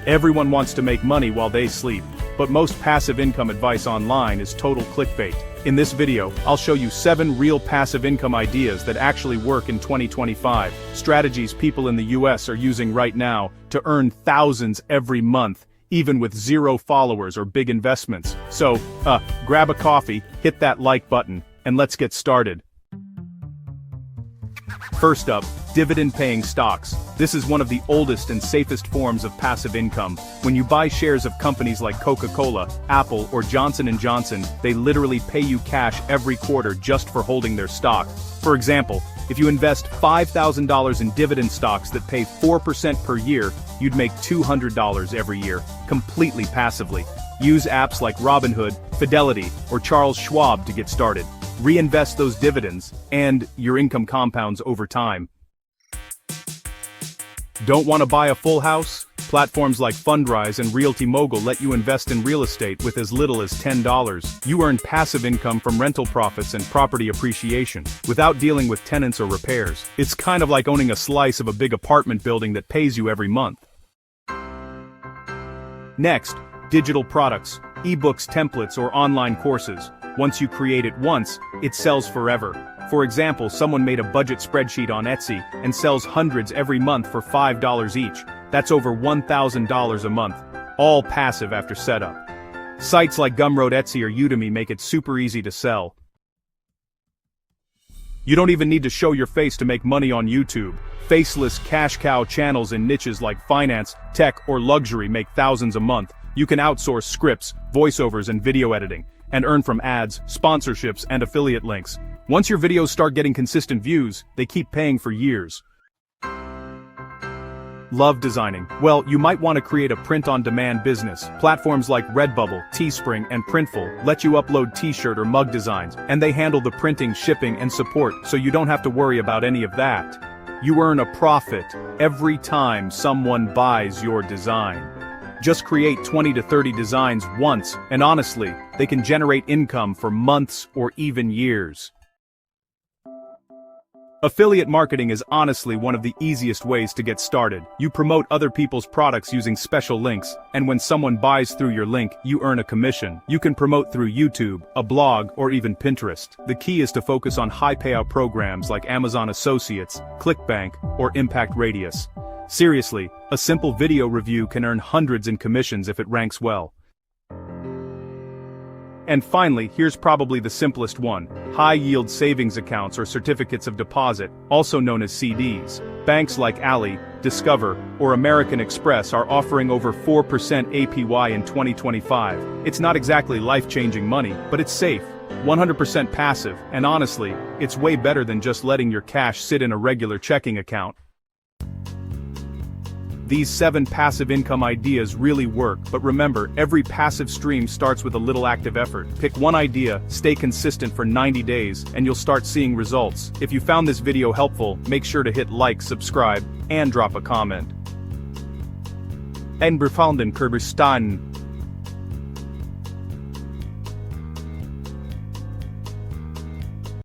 Everyone wants to make money while they sleep, but most passive income advice online is total clickbait. In this video, I'll show you 7 real passive income ideas that actually work in 2025, strategies people in the US are using right now to earn thousands every month, even with 0 followers or big investments. So, grab a coffee, hit that like button, and let's get started. First up, dividend-paying stocks. This is one of the oldest and safest forms of passive income. When you buy shares of companies like Coca-Cola, Apple, or Johnson & Johnson, they literally pay you cash every quarter just for holding their stock. For example, if you invest $5,000 in dividend stocks that pay 4% per year, you'd make $200 every year, completely passively. Use apps like Robinhood, Fidelity, or Charles Schwab to get started. Reinvest those dividends, and your income compounds over time. Don't want to buy a full house? Platforms like Fundrise and RealtyMogul let you invest in real estate with as little as $10. You earn passive income from rental profits and property appreciation, without dealing with tenants or repairs. It's kind of like owning a slice of a big apartment building that pays you every month. Next, digital products, ebooks, templates, or online courses. Once you create it once, it sells forever. For example, someone made a budget spreadsheet on Etsy and sells hundreds every month for $5 each. That's over $1,000 a month, all passive after setup. Sites like Gumroad, Etsy, or Udemy make it super easy to sell. You don't even need to show your face to make money on YouTube. Faceless cash cow channels in niches like finance, tech, or luxury make thousands a month. You can outsource scripts, voiceovers, and video editing, and earn from ads, sponsorships, and affiliate links. Once your videos start getting consistent views, they keep paying for years. Love designing? Well, you might want to create a print-on-demand business. Platforms like Redbubble, Teespring, and Printful let you upload t-shirt or mug designs, and they handle the printing, shipping, and support, so you don't have to worry about any of that. You earn a profit every time someone buys your design. Just create 20 to 30 designs once, and honestly, they can generate income for months or even years. Affiliate marketing is honestly one of the easiest ways to get started. You promote other people's products using special links, and when someone buys through your link, you earn a commission. You can promote through YouTube, a blog, or even Pinterest. The key is to focus on high payout programs like Amazon Associates, ClickBank, or Impact Radius. Seriously, a simple video review can earn hundreds in commissions if it ranks well. And finally, here's probably the simplest one: high-yield savings accounts or certificates of deposit, also known as CDs. Banks like Ally, Discover, or American Express are offering over 4% APY in 2025. It's not exactly life-changing money, but it's safe, 100% passive, and honestly, it's way better than just letting your cash sit in a regular checking account. These 7 passive income ideas really work, but remember, every passive stream starts with a little active effort. Pick one idea, stay consistent for 90 days, and you'll start seeing results. If you found this video helpful, make sure to hit like, subscribe, and drop a comment. En bevonden Kyrgyzstan.